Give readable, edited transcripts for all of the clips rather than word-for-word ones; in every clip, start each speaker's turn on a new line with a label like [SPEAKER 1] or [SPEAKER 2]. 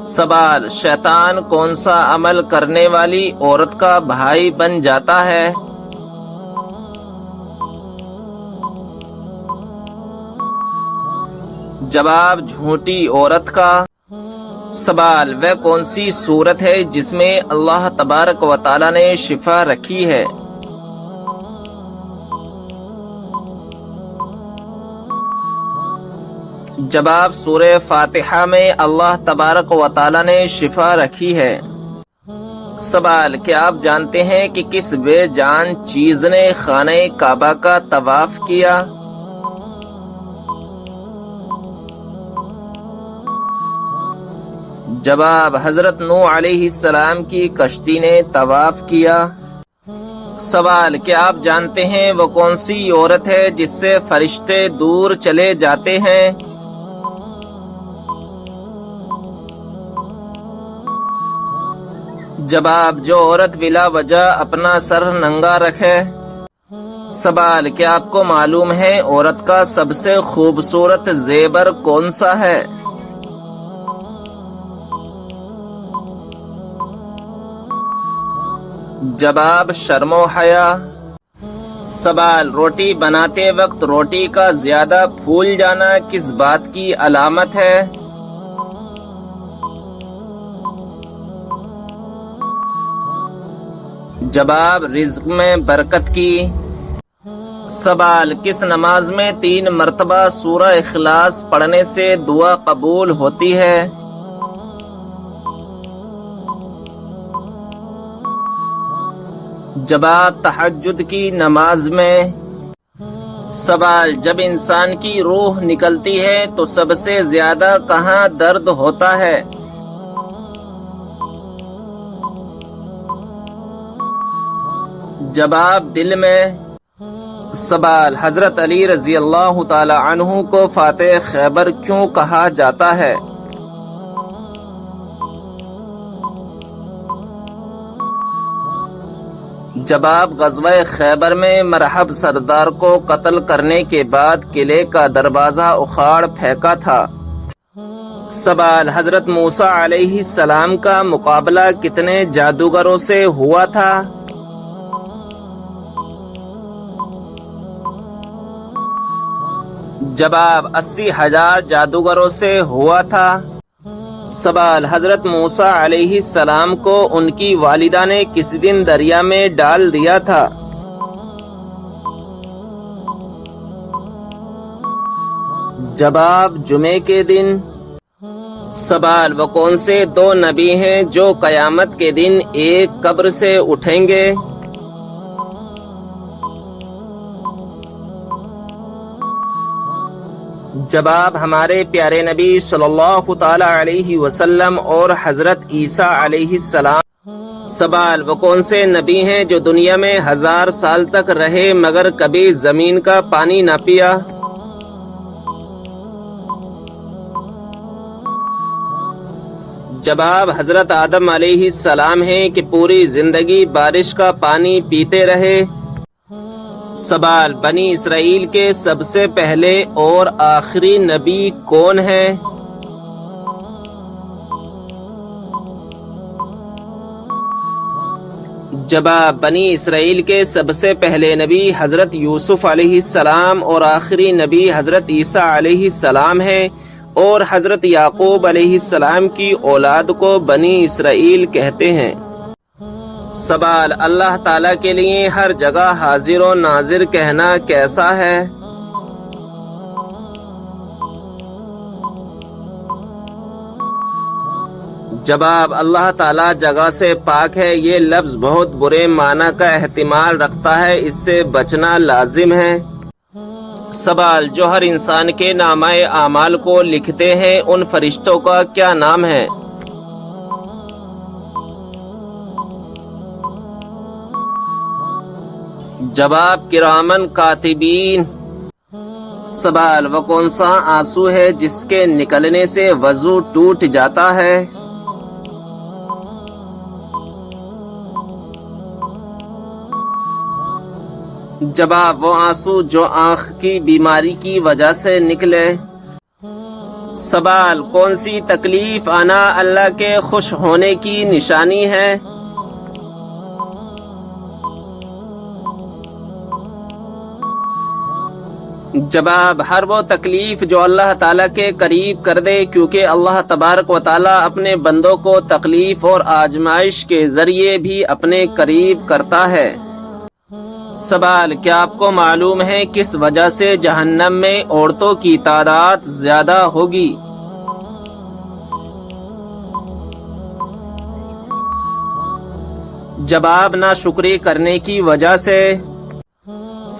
[SPEAKER 1] سوال: شیطان کون سا عمل کرنے والی عورت کا بھائی بن جاتا ہے؟ جواب: جھوٹی عورت کا۔ سوال: وہ کون سی صورت ہے جس میں اللہ تبارک و تعالی نے شفا رکھی ہے؟ جواب: سورہ فاتحہ میں اللہ تبارک و تعالی نے شفا رکھی ہے۔ سوال: کیا آپ جانتے ہیں کہ کس بے جان چیز نے خانہ کعبہ کا طواف کیا؟ جواب: حضرت نوح علیہ السلام کی کشتی نے طواف کیا۔ سوال: کیا آپ جانتے ہیں وہ کون سی عورت ہے جس سے فرشتے دور چلے جاتے ہیں؟ جواب: جو عورت بلا وجہ اپنا سر ننگا رکھے۔ سوال: کیا آپ کو معلوم ہے عورت کا سب سے خوبصورت زیور کون سا ہے؟ جواب: شرم و حیا۔ سوال: روٹی بناتے وقت روٹی کا زیادہ پھول جانا کس بات کی علامت ہے؟ جواب: رزق میں برکت کی۔ سوال: کس نماز میں 3 مرتبہ سورہ اخلاص پڑھنے سے دعا قبول ہوتی ہے؟ جواب: تہجد کی نماز میں۔ سوال: جب انسان کی روح نکلتی ہے تو سب سے زیادہ کہاں درد ہوتا ہے؟ جواب: دل میں۔ سوال: حضرت علی رضی اللہ تعالی عنہ کو فاتح خیبر کیوں کہا جاتا ہے؟ جواب: غزوہ خیبر میں مرحب سردار کو قتل کرنے کے بعد قلعے کا دروازہ اکھاڑ پھینکا تھا۔ سوال: حضرت موسیٰ علیہ السلام کا مقابلہ کتنے جادوگروں سے ہوا تھا؟ جواب: 80,000 جادوگروں سے ہوا تھا۔ سوال: حضرت موسیٰ علیہ السلام کو ان کی والدہ نے کس دن دریا میں ڈال دیا تھا؟ جواب: جمعے کے دن۔ سوال: وہ کون سے 2 نبی ہیں جو قیامت کے دن ایک قبر سے اٹھیں گے؟ جواب: ہمارے پیارے نبی صلی اللہ تعالی علیہ وسلم اور حضرت عیسیٰ علیہ السلام۔ سوال: وہ کون سے نبی ہیں جو دنیا میں 1000 سال تک رہے مگر کبھی زمین کا پانی نہ پیا؟ جواب: حضرت آدم علیہ السلام ہیں کہ پوری زندگی بارش کا پانی پیتے رہے۔ سوال: بنی اسرائیل کے سب سے پہلے اور آخری نبی کون ہیں؟ جواب: بنی اسرائیل کے سب سے پہلے نبی حضرت یوسف علیہ السلام اور آخری نبی حضرت عیسیٰ علیہ السلام ہیں، اور حضرت یعقوب علیہ السلام کی اولاد کو بنی اسرائیل کہتے ہیں۔ سوال: اللہ تعالیٰ کے لیے ہر جگہ حاضر و ناظر کہنا کیسا ہے؟ جواب: اللہ تعالیٰ جگہ سے پاک ہے۔ یہ لفظ بہت برے معنی کا احتمال رکھتا ہے، اس سے بچنا لازم ہے۔ سوال: جو ہر انسان کے نامہ اعمال کو لکھتے ہیں ان فرشتوں کا کیا نام ہے؟ جواب: کرامن کاتبین۔ سوال: وہ کون سا آنسو ہے جس کے نکلنے سے وضو ٹوٹ جاتا ہے؟ جواب: وہ آنسو جو آنکھ کی بیماری کی وجہ سے نکلے۔ سوال، کون سی تکلیف آنا اللہ کے خوش ہونے کی نشانی ہے؟ جواب، ہر وہ تکلیف جو اللہ تعالیٰ کے قریب کر دے، کیونکہ اللہ تبارک و تعالیٰ اپنے بندوں کو تکلیف اور آزمائش کے ذریعے بھی اپنے قریب کرتا ہے۔ سوال، کیا آپ کو معلوم ہے کس وجہ سے جہنم میں عورتوں کی تعداد زیادہ ہوگی؟ جواب، ناشکری کرنے کی وجہ سے۔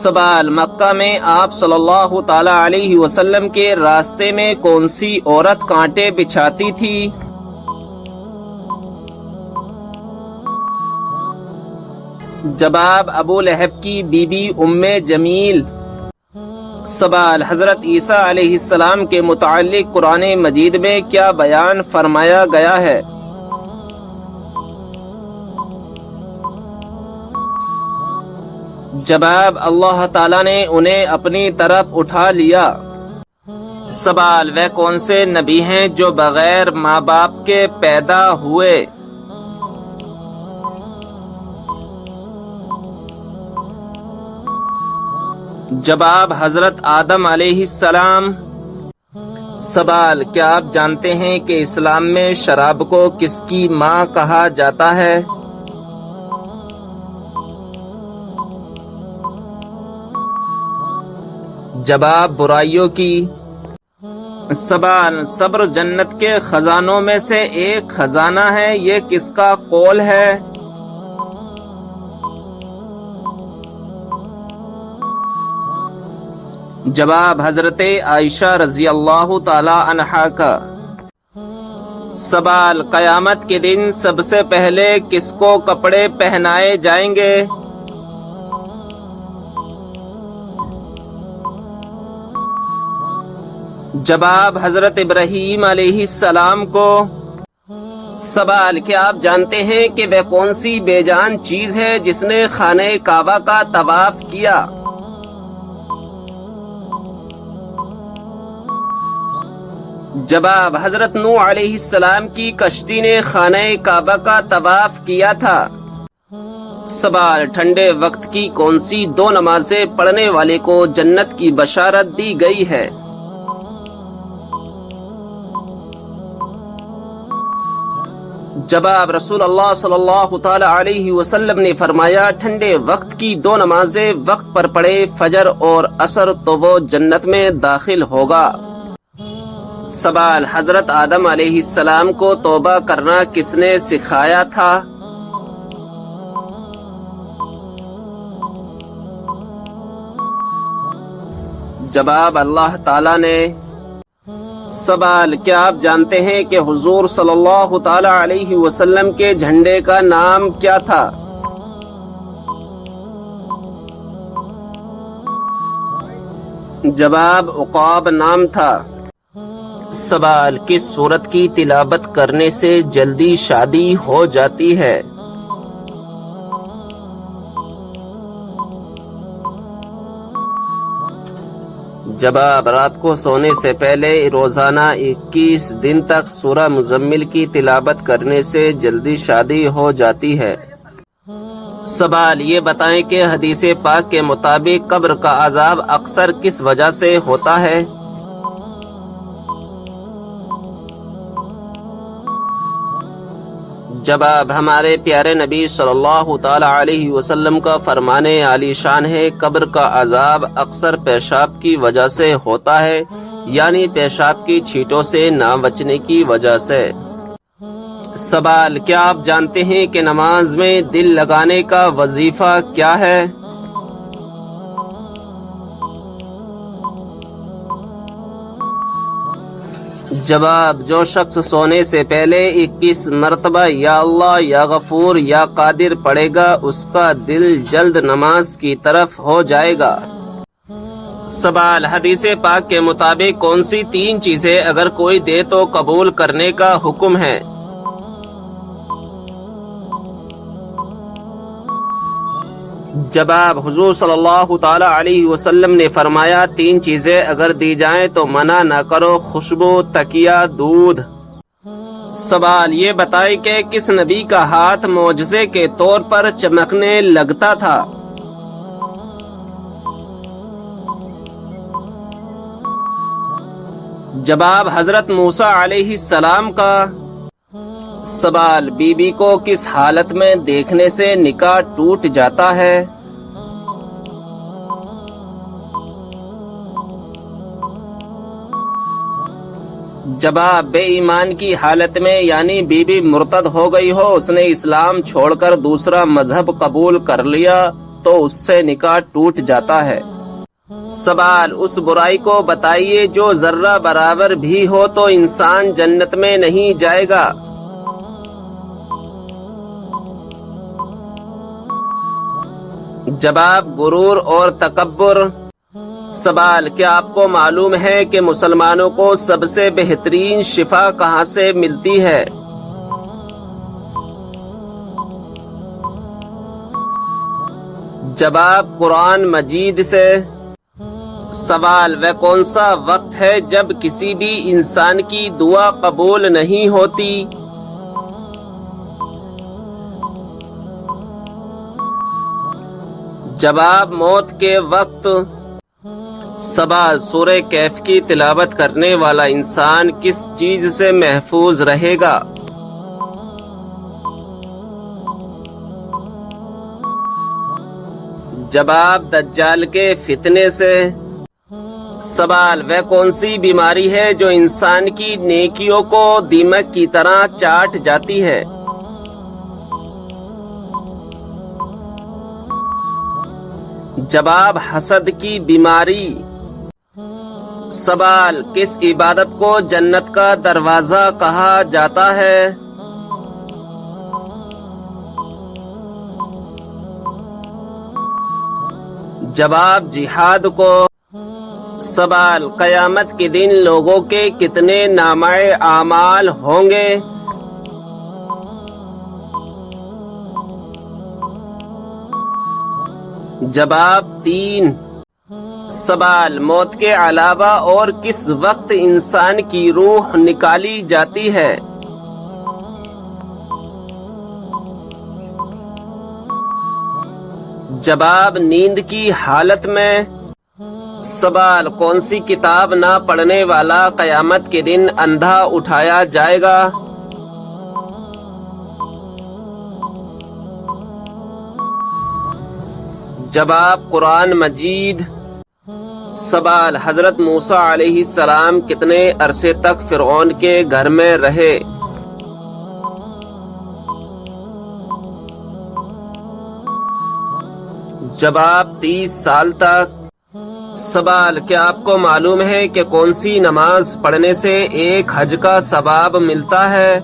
[SPEAKER 1] سوال، مکہ میں آپ صلی اللہ تعالی علیہ وسلم کے راستے میں کون سی عورت کانٹے بچھاتی تھی؟ جواب، ابو لہب کی بی بی ام جمیل۔ سوال، حضرت عیسیٰ علیہ السلام کے متعلق قرآن مجید میں کیا بیان فرمایا گیا ہے؟ جواب، اللہ تعالیٰ نے انہیں اپنی طرف اٹھا لیا۔ سوال، وہ کون سے نبی ہیں جو بغیر ماں باپ کے پیدا ہوئے؟ جواب، حضرت آدم علیہ السلام۔ سوال، کیا آپ جانتے ہیں کہ اسلام میں شراب کو کس کی ماں کہا جاتا ہے؟ جواب، برائیوں کی۔ سوال، صبر جنت کے خزانوں میں سے ایک خزانہ ہے، یہ کس کا قول ہے؟ جواب، حضرت عائشہ رضی اللہ تعالی عنہا کا۔ سوال، قیامت کے دن سب سے پہلے کس کو کپڑے پہنائے جائیں گے؟ جواب، حضرت ابراہیم علیہ السلام کو۔ سوال، کیا آپ جانتے ہیں کہ وہ کون سی بے جان چیز ہے جس نے خانہ کعبہ کا طواف کیا؟ جواب، حضرت نوح علیہ السلام کی کشتی نے خانہ کعبہ کا طواف کیا تھا۔ سوال، ٹھنڈے وقت کی کون سی دو نمازیں پڑھنے والے کو جنت کی بشارت دی گئی ہے؟ جواب، رسول اللہ صلی اللہ تعالی علیہ وسلم نے فرمایا، ٹھنڈے وقت کی دو نمازیں وقت پر پڑھے، فجر اور عصر، تو وہ جنت میں داخل ہوگا۔ سوال، حضرت آدم علیہ السلام کو توبہ کرنا کس نے سکھایا تھا؟ جواب، اللہ تعالی نے۔ سوال، کیا آپ جانتے ہیں کہ حضور صلی اللہ تعالی علیہ وسلم کے جھنڈے کا نام کیا تھا؟ جواب، عقاب نام تھا۔ سوال، کس سورت کی تلاوت کرنے سے جلدی شادی ہو جاتی ہے؟ جواب، رات کو سونے سے پہلے روزانہ 21 دن تک سورہ مزمل کی تلاوت کرنے سے جلدی شادی ہو جاتی ہے۔ سوال، یہ بتائیں کہ حدیث پاک کے مطابق قبر کا عذاب اکثر کس وجہ سے ہوتا ہے؟ جواب، ہمارے پیارے نبی صلی اللہ تعالی علیہ وسلم کا فرمان عالی شان ہے، قبر کا عذاب اکثر پیشاب کی وجہ سے ہوتا ہے، یعنی پیشاب کی چھینٹوں سے نہ بچنے کی وجہ سے۔ سوال، کیا آپ جانتے ہیں کہ نماز میں دل لگانے کا وظیفہ کیا ہے؟ جواب، جو شخص سونے سے پہلے 21 مرتبہ یا اللہ یا غفور یا قادر پڑھے گا، اس کا دل جلد نماز کی طرف ہو جائے گا۔ سوال، حدیث پاک کے مطابق کون سی 3 چیزیں اگر کوئی دے تو قبول کرنے کا حکم ہے؟ جواب: حضور صلی اللہ تعالی علیہ وسلم نے فرمایا 3 چیزیں اگر دی جائیں تو منع نہ کرو: خوشبو، تکیہ، دودھ۔ سوال: یہ بتائیں کہ کس نبی کا ہاتھ معجزے کے طور پر چمکنے لگتا تھا؟ جواب: حضرت موسیٰ علیہ السلام کا۔ سوال: بی بی کو کس حالت میں دیکھنے سے نکاح ٹوٹ جاتا ہے؟ جواب: بے ایمان کی حالت میں، یعنی بی بی مرتد ہو گئی ہو، اس نے اسلام چھوڑ کر دوسرا مذہب قبول کر لیا تو اس سے نکاح ٹوٹ جاتا ہے۔ سوال: اس برائی کو بتائیے جو ذرہ برابر بھی ہو تو انسان جنت میں نہیں جائے گا۔ جواب: غرور اور تکبر۔ سوال: کیا آپ کو معلوم ہے کہ مسلمانوں کو سب سے بہترین شفا کہاں سے ملتی ہے؟ جواب: قرآن مجید سے۔ سوال: وہ کون سا وقت ہے جب کسی بھی انسان کی دعا قبول نہیں ہوتی؟ جواب: موت کے وقت۔ سوال: سورہ کہف کی تلاوت کرنے والا انسان کس چیز سے محفوظ رہے گا؟ جواب: دجال کے فتنے سے۔ سوال: وہ کون سی بیماری ہے جو انسان کی نیکیوں کو دیمک کی طرح چاٹ جاتی ہے؟ جواب: حسد کی بیماری۔ سوال: کس عبادت کو جنت کا دروازہ کہا جاتا ہے؟ جواب: جہاد کو۔ سوال: قیامت کے دن لوگوں کے کتنے نامہ اعمال ہوں گے؟ جواب: 3۔ سوال: موت کے علاوہ اور کس وقت انسان کی روح نکالی جاتی ہے؟ جواب: نیند کی حالت میں۔ سوال: کون سی کتاب نہ پڑھنے والا قیامت کے دن اندھا اٹھایا جائے گا؟ جواب: قرآن مجید۔ سوال: حضرت موسیٰ علیہ السلام کتنے عرصے تک فرعون کے گھر میں رہے؟ جواب: 30 سال تک۔ سوال: کیا آپ کو معلوم ہے کہ کون سی نماز پڑھنے سے ایک حج کا ثواب ملتا ہے؟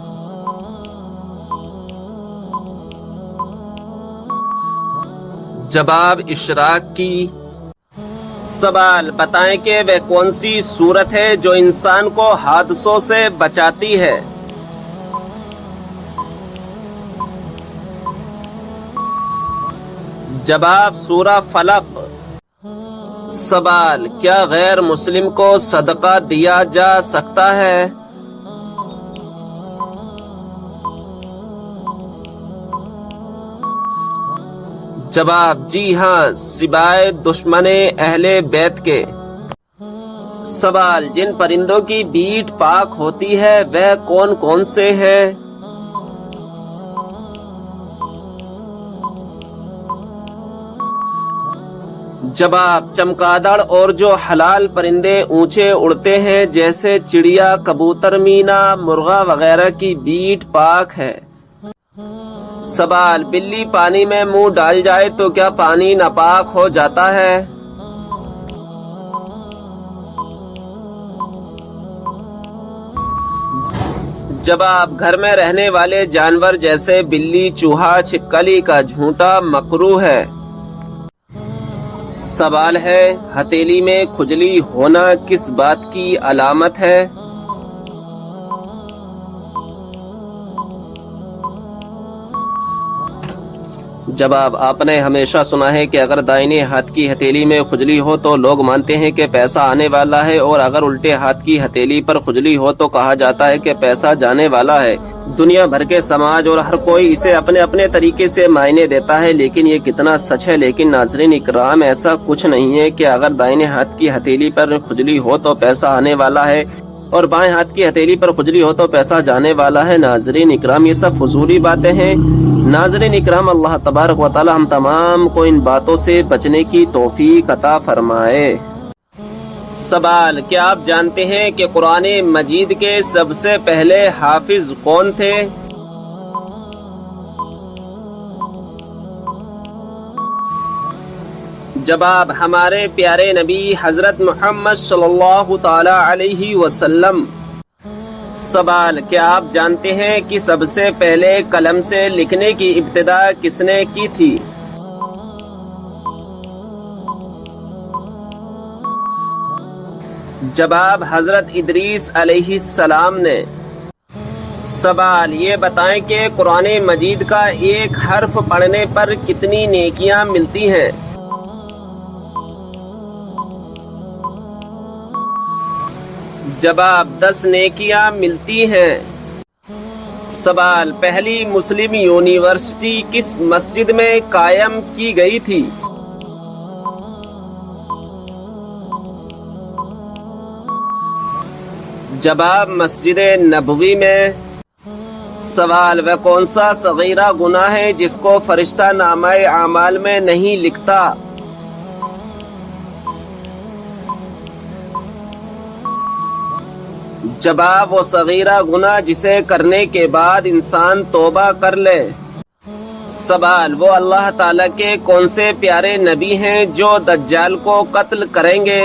[SPEAKER 1] جواب: اشراق کی۔ سوال: بتائیں کہ وہ کون سی صورت ہے جو انسان کو حادثوں سے بچاتی ہے؟ جواب: سورہ فلق۔ سوال: کیا غیر مسلم کو صدقہ دیا جا سکتا ہے؟ جواب: جی ہاں، سوائے دشمن اہل بیت کے۔ سوال: جن پرندوں کی بیٹ پاک ہوتی ہے وہ کون کون سے ہیں؟ جواب: چمگادڑ اور جو حلال پرندے اونچے اڑتے ہیں جیسے چڑیا، کبوتر، مینا، مرغا وغیرہ کی بیٹ پاک ہے۔ سوال: بلی پانی میں منہ ڈال جائے تو کیا پانی ناپاک ہو جاتا ہے؟ جواب: گھر میں رہنے والے جانور جیسے بلی، چوہا، چھپکلی کا جھونٹا مکروہ ہے۔ سوال ہے: ہتھیلی میں کھجلی ہونا کس بات کی علامت ہے؟ جواب: آپ نے ہمیشہ سنا ہے کہ اگر دائیں ہاتھ کی ہتھیلی میں کھجلی ہو تو لوگ مانتے ہیں کہ پیسہ آنے والا ہے، اور اگر الٹے ہاتھ کی ہتھیلی پر کھجلی ہو تو کہا جاتا ہے کہ پیسہ جانے والا ہے۔ دنیا بھر کے سماج اور ہر کوئی اسے اپنے اپنے طریقے سے معنی دیتا ہے، لیکن یہ کتنا سچ ہے؟ لیکن ناظرین اکرام، ایسا کچھ نہیں ہے کہ اگر دائیں ہاتھ کی ہتھیلی پر کھجلی ہو تو پیسہ آنے والا ہے اور بائیں ہاتھ کی ہتھیلی پر کھجلی ہو تو پیسہ جانے والا ہے۔ ناظرین اکرام، یہ سب فضولی باتیں ہیں۔ ناظرین اکرام، اللہ تبارک و تعالی ہم تمام کو ان باتوں سے بچنے کی توفیق عطا فرمائے۔ سوال: کیا آپ جانتے ہیں کہ قرآن مجید کے سب سے پہلے حافظ کون تھے؟ جواب: ہمارے پیارے نبی حضرت محمد صلی اللہ تعالی علیہ وسلم۔ سوال: کیا آپ جانتے ہیں کہ سب سے پہلے قلم سے لکھنے کی ابتدا کس نے کی تھی؟ جواب: حضرت ادریس علیہ السلام نے۔ سوال: یہ بتائیں کہ قرآن مجید کا ایک حرف پڑھنے پر کتنی نیکیاں ملتی ہیں؟ جواب: 10 نیکیاں ملتی ہیں۔ سوال: پہلی مسلم یونیورسٹی کس مسجد میں قائم کی گئی تھی؟ جواب: مسجد نبوی میں۔ سوال: وہ کون سا صغیرہ گناہ ہے جس کو فرشتہ نامہ اعمال میں نہیں لکھتا؟ جواب: وہ صغیرہ گناہ جسے کرنے کے بعد انسان توبہ کر لے۔ سوال: وہ اللہ تعالیٰ کے کون سے پیارے نبی ہیں جو دجال کو قتل کریں گے؟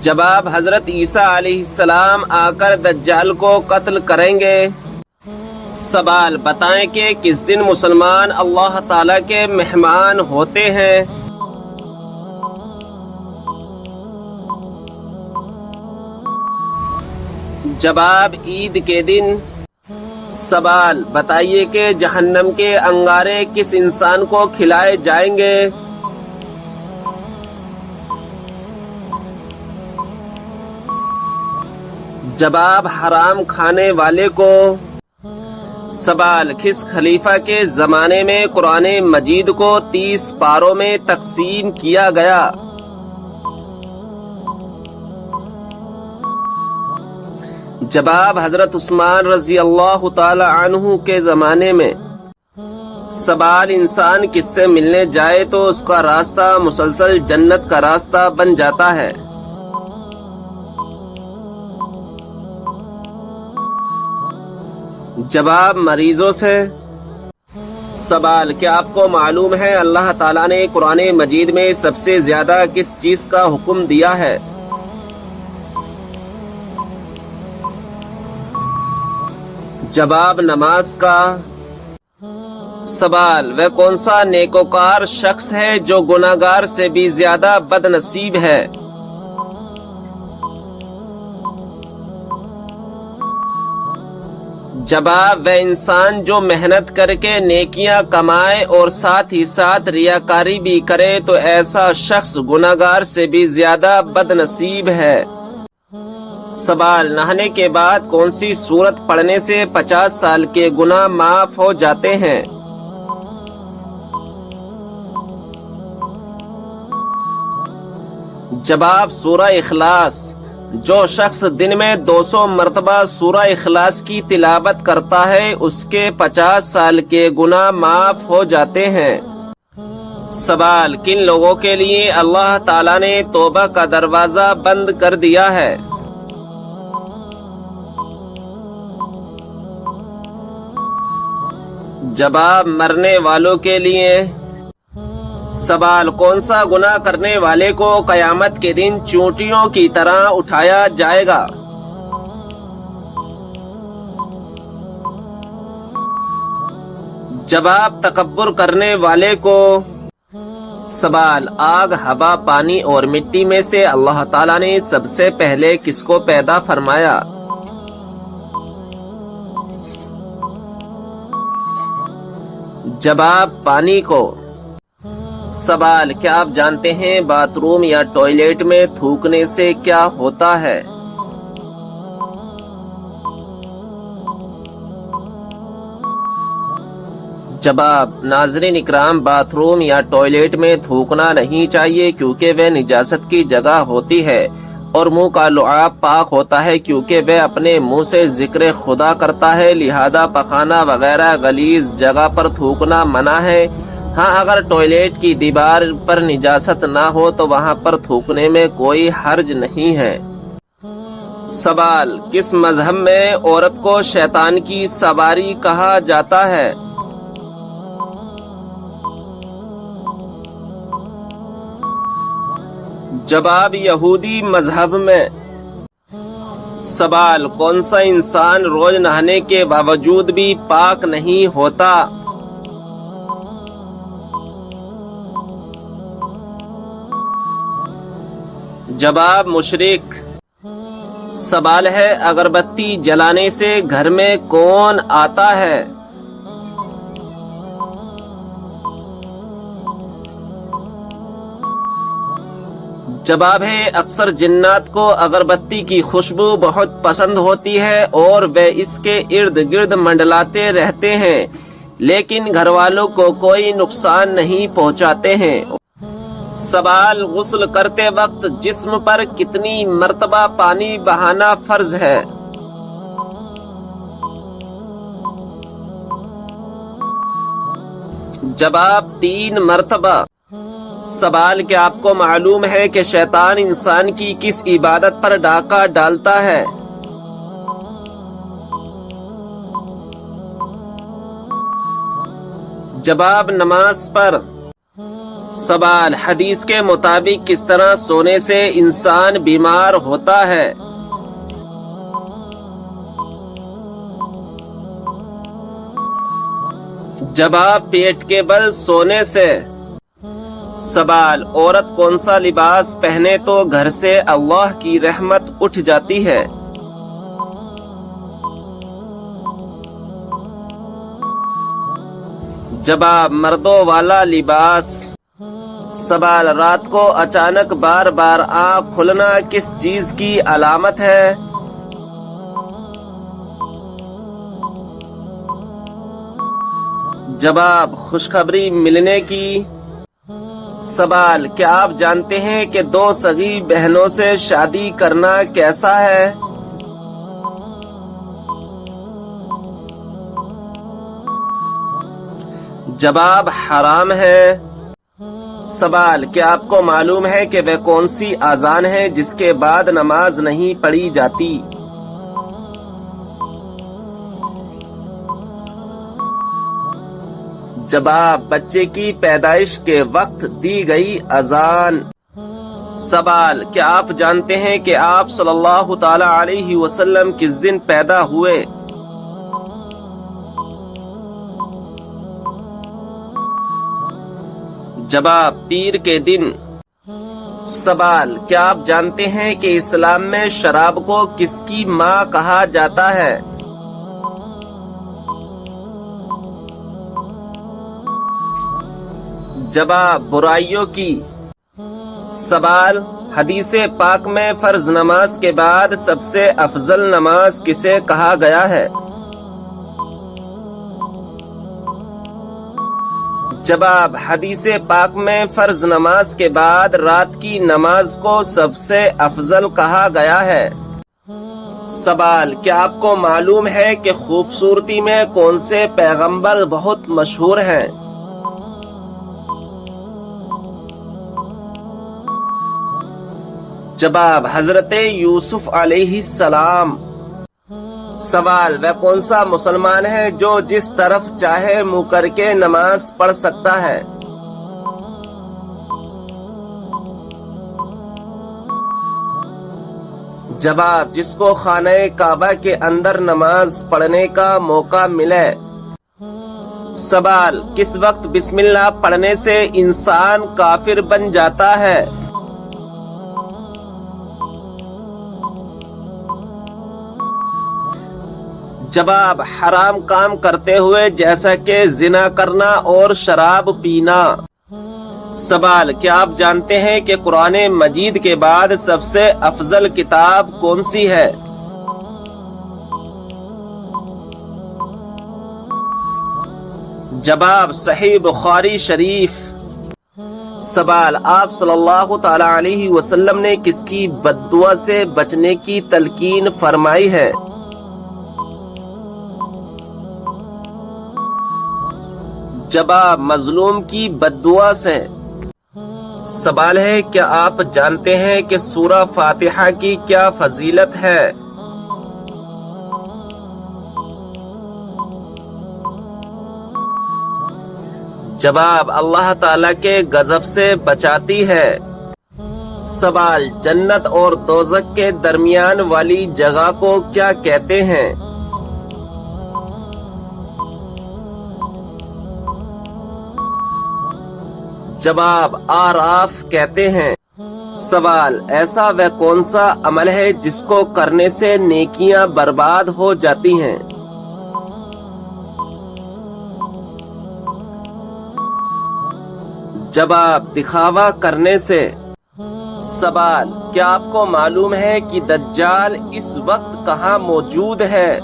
[SPEAKER 1] جواب: حضرت عیسیٰ علیہ السلام آ کر دجال کو قتل کریں گے۔ سوال: بتائیں کہ کس دن مسلمان اللہ تعالیٰ کے مہمان ہوتے ہیں؟ جواب: عید کے دن۔ سوال: بتائیے کہ جہنم کے انگارے کس انسان کو کھلائے جائیں گے؟ جواب: حرام کھانے والے کو۔ سوال: کس خلیفہ کے زمانے میں قرآن مجید کو 30 پاروں میں تقسیم کیا گیا؟ جواب: حضرت عثمان رضی اللہ تعالی عنہ کے زمانے میں۔ سوال: انسان کس سے ملنے جائے تو اس کا راستہ مسلسل جنت کا راستہ بن جاتا ہے؟ جواب: مریضوں سے۔ سوال: کیا آپ کو معلوم ہے اللہ تعالیٰ نے قرآن مجید میں سب سے زیادہ کس چیز کا حکم دیا ہے؟ جواب: نماز کا۔ سوال: وہ کون سا نیکوکار شخص ہے جو گناہگار سے بھی زیادہ بد نصیب ہے؟ جواب: وہ انسان جو محنت کر کے نیکیاں کمائے اور ساتھ ہی ساتھ ریاکاری بھی کرے تو ایسا شخص گناہگار سے بھی زیادہ بد نصیب ہے۔ سوال: نہانے کے بعد کون سی سورت پڑھنے سے 50 سال کے گناہ معاف ہو جاتے ہیں؟ جواب: سورہ اخلاص۔ جو شخص دن میں 200 مرتبہ سورہ اخلاص کی تلاوت کرتا ہے اس کے 50 سال کے گناہ معاف ہو جاتے ہیں۔ سوال: کن لوگوں کے لیے اللہ تعالیٰ نے توبہ کا دروازہ بند کر دیا ہے؟ جواب: مرنے والوں کے لیے۔ سوال: کون سا گناہ کرنے والے کو قیامت کے دن چونٹیوں کی طرح اٹھایا جائے گا؟ جواب: تکبر کرنے والے کو۔ سوال: آگ، ہوا، پانی اور مٹی میں سے اللہ تعالیٰ نے سب سے پہلے کس کو پیدا فرمایا؟ جواب پانی کو۔ سوال کیا آپ جانتے ہیں باتھ روم یا ٹوائلٹ میں تھوکنے سے کیا ہوتا ہے؟ جواب ناظرین اکرام، باتھ روم یا ٹوائلٹ میں تھوکنا نہیں چاہیے کیونکہ وہ نجاست کی جگہ ہوتی ہے اور منہ کا لعاب پاک ہوتا ہے کیونکہ وہ اپنے منہ سے ذکر خدا کرتا ہے، لہذا پخانہ وغیرہ غلیظ جگہ پر تھوکنا منع ہے۔ ہاں اگر ٹوائلٹ کی دیوار پر نجاست نہ ہو تو وہاں پر تھوکنے میں کوئی حرج نہیں ہے۔ سوال کس مذہب میں عورت کو شیطان کی سواری کہا جاتا ہے؟ جواب یہودی مذہب میں۔ سوال کون سا انسان روز نہانے کے باوجود بھی پاک نہیں ہوتا؟ جواب مشرک۔ سوال ہے اگربتی جلانے سے گھر میں کون آتا ہے؟ جواب ہے اکثر جنات کو اگربتی کی خوشبو بہت پسند ہوتی ہے اور وہ اس کے ارد گرد منڈلاتے رہتے ہیں لیکن گھر والوں کو کوئی نقصان نہیں پہنچاتے ہیں۔ سوال غسل کرتے وقت جسم پر کتنی مرتبہ پانی بہانا فرض ہے؟ جواب 3 مرتبہ۔ سوال کیا آپ کو معلوم ہے کہ شیطان انسان کی کس عبادت پر ڈاکہ ڈالتا ہے؟ جواب نماز پر۔ سوال حدیث کے مطابق کس طرح سونے سے انسان بیمار ہوتا ہے؟ جواب پیٹ کے بل سونے سے۔ سوال عورت کون سا لباس پہنے تو گھر سے اللہ کی رحمت اٹھ جاتی ہے؟ جواب مردوں والا لباس۔ سوال رات کو اچانک بار بار آنکھ کھلنا کس چیز کی علامت ہے؟ جواب خوشخبری ملنے کی۔ سوال کیا آپ جانتے ہیں کہ 2 سگی بہنوں سے شادی کرنا کیسا ہے؟ جواب حرام ہے۔ سوال کیا آپ کو معلوم ہے کہ وہ کون سی اذان ہے جس کے بعد نماز نہیں پڑھی جاتی؟ جواب بچے کی پیدائش کے وقت دی گئی اذان۔ سوال کیا آپ جانتے ہیں کہ آپ صلی اللہ تعالی علیہ وسلم کس دن پیدا ہوئے؟ جواب پیر کے دن۔ سوال کیا آپ جانتے ہیں کہ اسلام میں شراب کو کس کی ماں کہا جاتا ہے؟ جواب برائیوں کی۔ سوال حدیث پاک میں فرض نماز کے بعد سب سے افضل نماز کسے کہا گیا ہے؟ جواب حدیث پاک میں فرض نماز کے بعد رات کی نماز کو سب سے افضل کہا گیا ہے۔ سوال کیا آپ کو معلوم ہے کہ خوبصورتی میں کون سے پیغمبر بہت مشہور ہیں؟ جواب حضرت یوسف علیہ السلام۔ سوال وہ کون سا مسلمان ہے جو جس طرف چاہے منہ کر کے نماز پڑھ سکتا ہے؟ جواب جس کو خانہ کعبہ کے اندر نماز پڑھنے کا موقع ملے۔ سوال کس وقت بسم اللہ پڑھنے سے انسان کافر بن جاتا ہے؟ جواب: حرام کام کرتے ہوئے، جیسا کہ زنا کرنا اور شراب پینا۔ سوال: کیا آپ جانتے ہیں کہ قرآن مجید کے بعد سب سے افضل کتاب کون سی ہے؟ جواب: صحیح بخاری شریف۔ سوال: آپ صلی اللہ تعالی علیہ وسلم نے کس کی بد دعا سے بچنے کی تلقین فرمائی ہے؟ جواب: مظلوم کی بد دعا سے۔ سوال ہے: کیا آپ جانتے ہیں کہ سورہ فاتحہ کی کیا فضیلت ہے؟ جواب: اللہ تعالیٰ کے غضب سے بچاتی ہے۔ سوال: جنت اور دوزخ کے درمیان والی جگہ کو کیا کہتے ہیں؟ جواب: آراف کہتے ہیں۔ سوال: ایسا وہ کون سا عمل ہے جس کو کرنے سے نیکیاں برباد ہو جاتی ہیں؟ جواب: دکھاوا کرنے سے۔ سوال: کیا آپ کو معلوم ہے کہ دجال اس وقت کہاں موجود ہے؟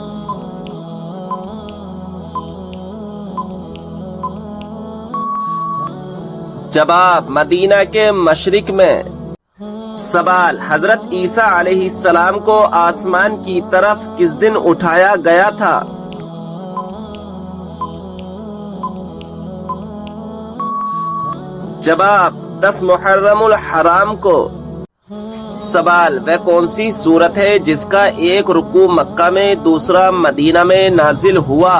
[SPEAKER 1] جواب: مدینہ کے مشرق میں۔ سوال: حضرت عیسیٰ علیہ السلام کو آسمان کی طرف کس دن اٹھایا گیا تھا؟ جواب: 10 محرم الحرام کو۔ سوال: وہ کون سی سورت ہے جس کا ایک رکوع مکہ میں دوسرا مدینہ میں نازل ہوا؟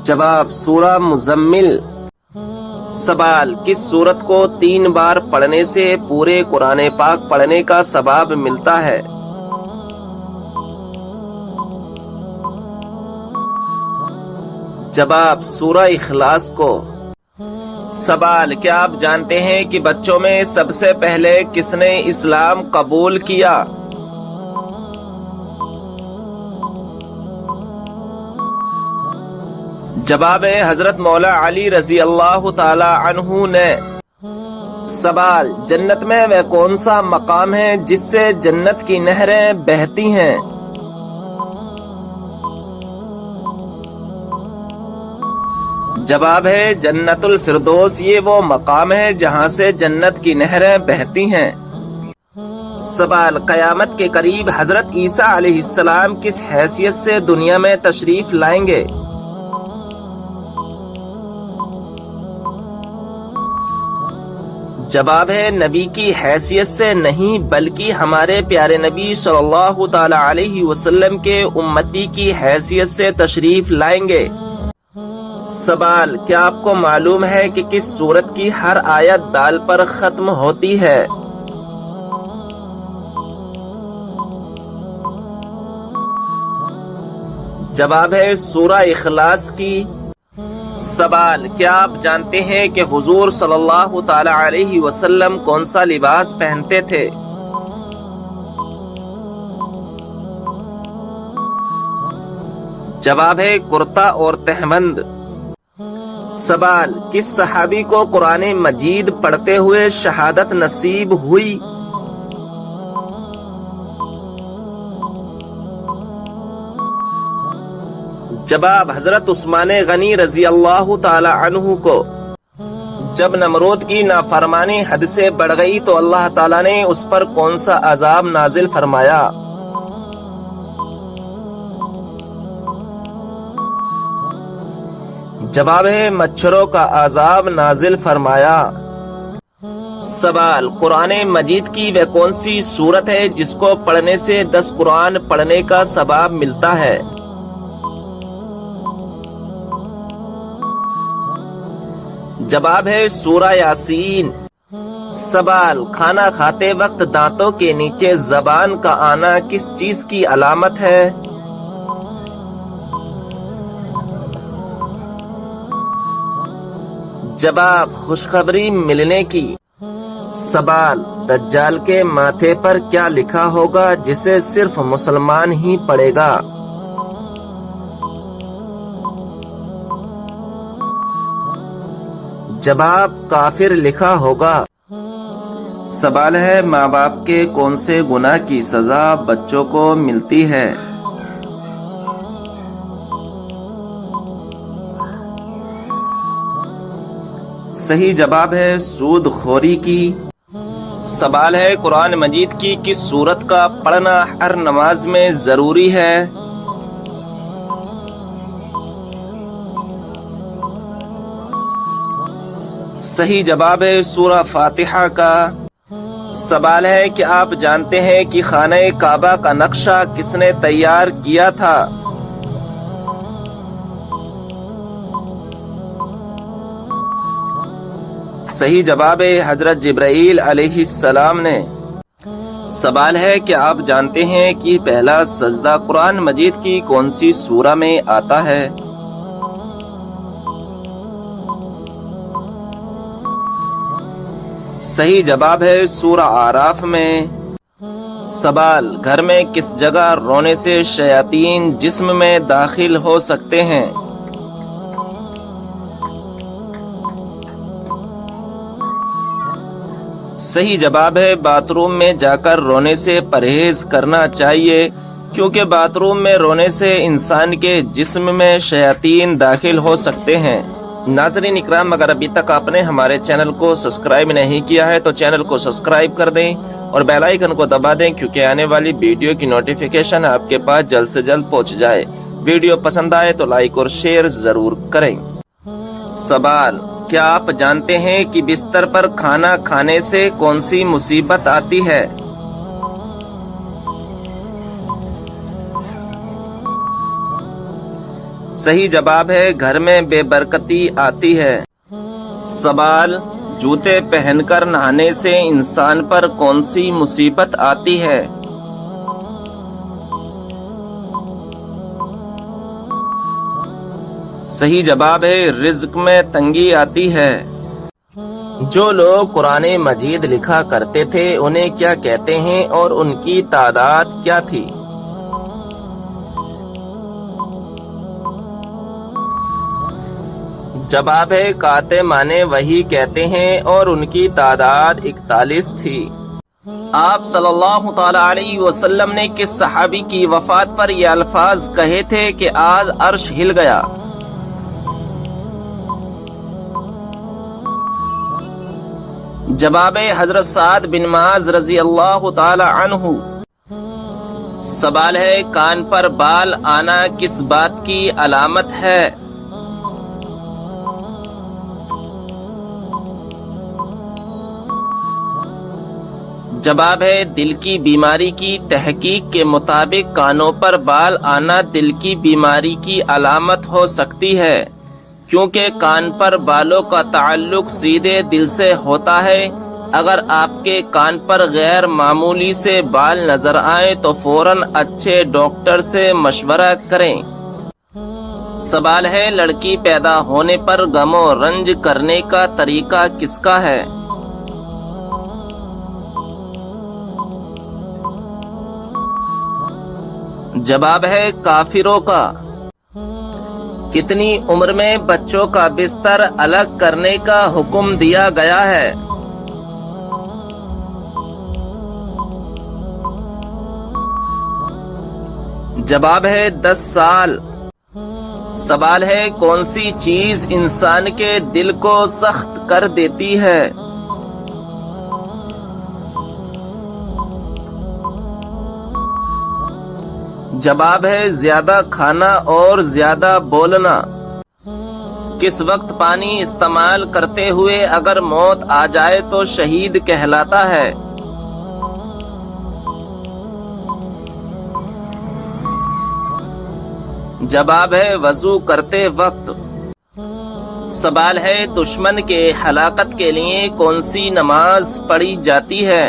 [SPEAKER 1] جواب: سورہ مزمل۔ سوال: کس سورت کو 3 بار پڑھنے سے پورے قرآن پاک پڑھنے کا ثواب ملتا ہے؟ جواب: سورہ اخلاص کو۔ سوال: کیا آپ جانتے ہیں کہ بچوں میں سب سے پہلے کس نے اسلام قبول کیا؟ جواب: حضرت مولا علی رضی اللہ تعالی عنہ نے۔ سوال: جنت میں وہ کون سا مقام ہے جس سے جنت کی نہریں بہتی ہیں؟ جواب ہے جنت الفردوس، یہ وہ مقام ہے جہاں سے جنت کی نہریں بہتی ہیں۔ سوال: قیامت کے قریب حضرت عیسیٰ علیہ السلام کس حیثیت سے دنیا میں تشریف لائیں گے؟ جواب ہے نبی کی حیثیت سے نہیں، بلکہ ہمارے پیارے نبی صلی اللہ تعالی علیہ وسلم کے امتی کی حیثیت سے تشریف لائیں گے۔ سوال: کیا آپ کو معلوم ہے کہ کس سورت کی ہر آیت دال پر ختم ہوتی ہے؟ جواب ہے سورہ اخلاص کی۔ سوال: کیا آپ جانتے ہیں کہ حضور صلی اللہ تعالی علیہ وسلم کون سا لباس پہنتے تھے؟ جواب ہے کرتا اور تہبند۔ سوال: کس صحابی کو قرآن مجید پڑھتے ہوئے شہادت نصیب ہوئی؟ جواب: حضرت عثمان غنی رضی اللہ تعالی عنہ کو۔ جب نمرود کی نافرمانی حد سے بڑھ گئی تو اللہ تعالیٰ نے اس پر کون سا عذاب نازل فرمایا؟ جواب ہے مچھروں کا عذاب نازل فرمایا۔ سوال: قرآن مجید کی وہ کون سی سورت ہے جس کو پڑھنے سے 10 قرآن پڑھنے کا ثواب ملتا ہے؟ جواب ہے سورہ یاسین۔ سوال: کھانا کھاتے وقت دانتوں کے نیچے زبان کا آنا کس چیز کی علامت ہے؟ جواب: خوشخبری ملنے کی۔ سوال: دجال کے ماتھے پر کیا لکھا ہوگا جسے صرف مسلمان ہی پڑھے گا؟ جواب: کافر لکھا ہوگا۔ سوال ہے: ماں باپ کے کون سے گناہ کی سزا بچوں کو ملتی ہے؟ صحیح جواب ہے سود خوری کی۔ سوال ہے: قرآن مجید کی کس سورت کا پڑھنا ہر نماز میں ضروری ہے؟ صحیح جواب ہے سورہ فاتحہ کا۔ سوال ہے کہ آپ جانتے ہیں کہ خانہ کعبہ کا نقشہ کس نے تیار کیا تھا؟ صحیح جواب ہے حضرت جبرائیل علیہ السلام نے۔ سوال ہے کہ آپ جانتے ہیں کہ پہلا سجدہ قرآن مجید کی کون سی سورہ میں آتا ہے؟ صحیح جواب ہے سورہ اعراف میں۔ سوال: گھر میں کس جگہ رونے سے شیاطین جسم میں داخل ہو سکتے ہیں؟ صحیح جواب ہے باتھ روم میں جا کر رونے سے پرہیز کرنا چاہیے، کیونکہ باتھ روم میں رونے سے انسان کے جسم میں شیاطین داخل ہو سکتے ہیں۔ ناظرین اکرام، اگر ابھی تک آپ نے ہمارے چینل کو سبسکرائب نہیں کیا ہے تو چینل کو سبسکرائب کر دیں اور بیل آئیکن کو دبا دیں، کیونکہ آنے والی ویڈیو کی نوٹیفیکیشن آپ کے پاس جلد سے جلد پہنچ جائے۔ ویڈیو پسند آئے تو لائک اور شیئر ضرور کریں۔ سوال: کیا آپ جانتے ہیں کہ بستر پر کھانا کھانے سے کون سی مصیبت آتی ہے؟ صحیح جواب ہے گھر میں بے برکتی آتی ہے۔ سوال: جوتے پہن کر نہانے سے انسان پر کون سی مصیبت آتی ہے؟ صحیح جواب ہے رزق میں تنگی آتی ہے۔ جو لوگ قرآن مجید لکھا کرتے تھے انہیں کیا کہتے ہیں اور ان کی تعداد کیا تھی؟ جواب ہے کاتمانے وحی کہتے ہیں اور ان کی تعداد 41 تھی۔ آپ صلی اللہ تعالی علیہ وسلم نے کس صحابی کی وفات پر یہ الفاظ کہے تھے کہ آج عرش ہل گیا؟ جواب ہے حضرت سعد بن معاذ رضی اللہ تعالی عنہ۔ سوال ہے کان پر بال آنا کس بات کی علامت ہے؟ جواب ہے دل کی بیماری کی تحقیق کے مطابق کانوں پر بال آنا دل کی بیماری کی علامت ہو سکتی ہے، کیونکہ کان پر بالوں کا تعلق سیدھے دل سے ہوتا ہے۔ اگر آپ کے کان پر غیر معمولی سے بال نظر آئیں تو فوراً اچھے ڈاکٹر سے مشورہ کریں۔ سوال ہے لڑکی پیدا ہونے پر غم و رنج کرنے کا طریقہ کس کا ہے؟ جواب ہے کافروں کا۔ کتنی عمر میں بچوں کا بستر الگ کرنے کا حکم دیا گیا ہے؟ جواب ہے 10 سال۔ سوال ہے کون سی چیز انسان کے دل کو سخت کر دیتی ہے؟ جواب ہے زیادہ کھانا اور زیادہ بولنا۔ کس وقت پانی استعمال کرتے ہوئے اگر موت آ جائے تو شہید کہلاتا ہے؟ جواب ہے وضو کرتے وقت۔ سوال ہے دشمن کے ہلاکت کے لیے کون سی نماز پڑھی جاتی ہے؟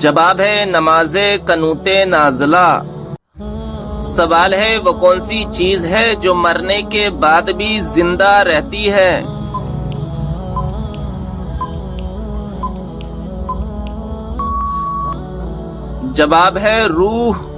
[SPEAKER 1] جواب ہے نماز قنوت نازلہ۔ سوال ہے وہ کون سی چیز ہے جو مرنے کے بعد بھی زندہ رہتی ہے؟ جواب ہے روح۔